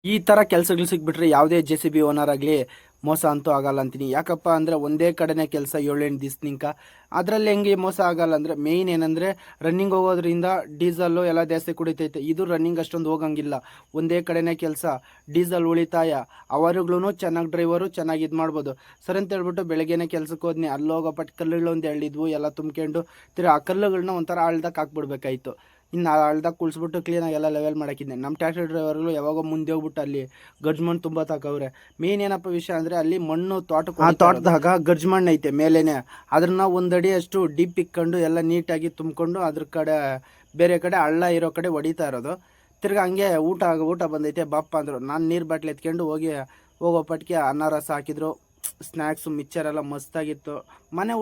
ಈ ಥರ ಕೆಲಸಗಳು ಸಿಕ್ಬಿಟ್ರೆ ಯಾವುದೇ JCB ಓನರ್ ಆಗಲಿ ಮೋಸ ಅಂತೂ ಆಗಲ್ಲ ಅಂತೀನಿ. ಯಾಕಪ್ಪ ಅಂದರೆ ಒಂದೇ ಕಡೆನೇ ಕೆಲಸ 7-8 ದಿವ್ಸ ನಿಂಕ ಅದರಲ್ಲಿ ಹೆಂಗೆ ಮೋಸ ಆಗಲ್ಲ ಅಂದರೆ ಮೇಯ್ನ್ ಏನಂದರೆ ರನ್ನಿಂಗ್ ಹೋಗೋದ್ರಿಂದ ಡೀಸಲ್ಲು ಎಲ್ಲ ಜಾಸ್ತಿ ಕುಡಿತೈತೆ. ಇದು ರನ್ನಿಂಗ್ ಅಷ್ಟೊಂದು ಹೋಗಂಗಿಲ್ಲ, ಒಂದೇ ಕಡೆನೇ ಕೆಲಸ, ಡೀಸೆಲ್ ಉಳಿತಾಯ, ಅವರುಗಳು ಚೆನ್ನಾಗಿ ಡ್ರೈವರು ಚೆನ್ನಾಗಿ ಇದು ಮಾಡ್ಬೋದು. ಸರ್ ಅಂತ ಹೇಳ್ಬಿಟ್ಟು ಬೆಳಗ್ಗೆನೇ ಕೆಲ್ಸಕ್ಕೆ ಹೋದ್ನಿ, ಅಲ್ಲಿ ಹೋಗೋ ಪಟ್ಟು ಕಲ್ಲುಗಳು ಒಂದು ಎಳ್ಳಿದ್ವು ಎಲ್ಲ ತುಂಬ್ಕೊಂಡು ತಿರ್ಗಿ ಆ ಕಲ್ಲುಗಳನ್ನ ಒಂಥರ ಆಳ್ದಕ್ಕೆ ಹಾಕ್ಬಿಡ್ಬೇಕಾಯ್ತು. ಇನ್ನು ಹಳ್ದಾಗ ಕುಳಿಸ್ಬಿಟ್ಟು ಕ್ಲೀನಾಗಿ ಎಲ್ಲ ಲೆವೆಲ್ ಮಾಡಾಕಿದ್ದೆ. ನಮ್ಮ ಟ್ಯಾಕ್ಟ್ರಿ ಡ್ರೈವರ್ಗಳು ಯಾವಾಗೋ ಮುಂದೆ ಹೋಗ್ಬಿಟ್ಟು ಅಲ್ಲಿ ಗರ್ಜ್ ಮಣ್ಣು ತುಂಬ ತಾಕವ್ರೆ. ಮೇನ್ ಏನಪ್ಪ ವಿಷಯ ಅಂದರೆ ಅಲ್ಲಿ ಮಣ್ಣು ತೋಟದಾಗ ಗರ್ಜ್ ಮಣ್ಣು ಐತೆ ಮೇಲೇನೆ, ಅದನ್ನ ಒಂದಡಿ ಅಷ್ಟು ಡೀಪ್ ಇಕ್ಕೊಂಡು ಎಲ್ಲ ನೀಟಾಗಿ ತುಂಬಿಕೊಂಡು ಅದ್ರ ಕಡೆ ಬೇರೆ ಕಡೆ ಹಳ್ಳ ಇರೋ ಕಡೆ ಹೊಡಿತಾ ಇರೋದು. ತಿರ್ಗಿ ಹಂಗೆ ಊಟ ಬಂದೈತೆ ಬಾಪ್ಪ ಅಂದರು. ನಾನು ನೀರು ಬಾಟ್ಲಿ ಎತ್ಕೊಂಡು ಹೋಗೋ ಪಟ್ಟಿಗೆ ಅನ್ನ ರಸ ಹಾಕಿದ್ರು, ಸ್ನ್ಯಾಕ್ಸು ಮಿಕ್ಚರೆಲ್ಲ ಮಸ್ತಾಗಿತ್ತು. ಮನೆ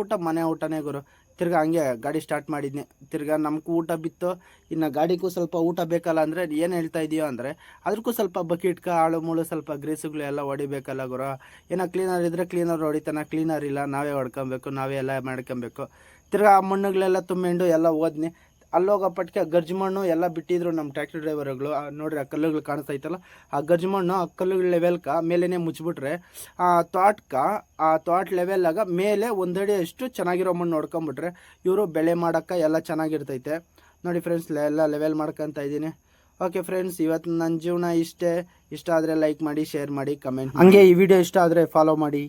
ಊಟನೇ ಗುರು. ತಿರ್ಗಿ ಹಂಗೆ ಗಾಡಿ ಸ್ಟಾರ್ಟ್ ಮಾಡಿದ್ನಿ. ತಿರ್ಗಿ ನಮ್ಗೆ ಊಟ ಬಿತ್ತು, ಇನ್ನು ಗಾಡಿಗೂ ಸ್ವಲ್ಪ ಊಟ ಬೇಕಲ್ಲ ಅಂದರೆ ಏನು ಹೇಳ್ತಾ ಇದೆಯೋ ಅಂದರೆ ಅದಕ್ಕೂ ಸ್ವಲ್ಪ ಬಕೆಟ್ಗೆ ಆಳು ಮೂಳು ಸ್ವಲ್ಪ ಗ್ರೀಸುಗಳು ಎಲ್ಲ ಹೊಡಿಬೇಕಲ್ಲ ಗುರು. ಏನೋ ಕ್ಲೀನರ್ ಇದ್ದರೆ ಕ್ಲೀನರ್ ಹೊಡಿತಾನೆ, ಕ್ಲೀನರ್ ಇಲ್ಲ ನಾವೇ ಹೊಡ್ಕೊಬೇಕು, ನಾವೇ ಎಲ್ಲ ಮಾಡ್ಕೊಬೇಕು. ತಿರ್ಗಿ ಆ ಮಣ್ಣುಗಳೆಲ್ಲ ತುಂಬಿಕೊಂಡು ಎಲ್ಲ ಹೋದ್ನಿ. ಅಲ್ಲೋಗೋ ಪಟ್ಟಿಗೆ ಗರ್ಜ್ ಮಣ್ಣು ಎಲ್ಲ ಬಿಟ್ಟಿದ್ರು ನಮ್ಮ ಟ್ಯಾಕ್ಟ್ರಿ ಡ್ರೈವರ್ಗಳು. ನೋಡ್ರಿ ಆ ಕಲ್ಲುಗಳು ಕಾಣಿಸ್ತೈತಲ್ಲ, ಆ ಗರ್ಜ್ ಮಣ್ಣು ಆ ಕಲ್ಲುಗಳ ಲೆವೆಲ್ಗೆ ಮೇಲೇ ಮುಚ್ಚಿಬಿಟ್ರೆ ಆ ತೋಟ ಲೆವೆಲ್ಲಾಗ ಮೇಲೆ ಒಂದಡಿ ಅಷ್ಟು ಚೆನ್ನಾಗಿರೋ ಮಣ್ಣು ನೋಡ್ಕೊಂಬಿಟ್ರೆ ಇವರು ಬೆಳೆ ಮಾಡೋಕ್ಕೆ ಎಲ್ಲ ಚೆನ್ನಾಗಿರ್ತೈತೆ. ನೋಡಿ ಫ್ರೆಂಡ್ಸ್, ಎಲ್ಲ ಲೆವೆಲ್ ಮಾಡ್ಕೊತ ಇದ್ದೀನಿ. ಓಕೆ ಫ್ರೆಂಡ್ಸ್, ಇವತ್ತು ನನ್ನ ಜೀವನ ಇಷ್ಟ ಆದರೆ ಲೈಕ್ ಮಾಡಿ, ಶೇರ್ ಮಾಡಿ, ಕಮೆಂಟ್. ಹಂಗೆ ಈ ವಿಡಿಯೋ ಇಷ್ಟ ಆದರೆ ಫಾಲೋ ಮಾಡಿ.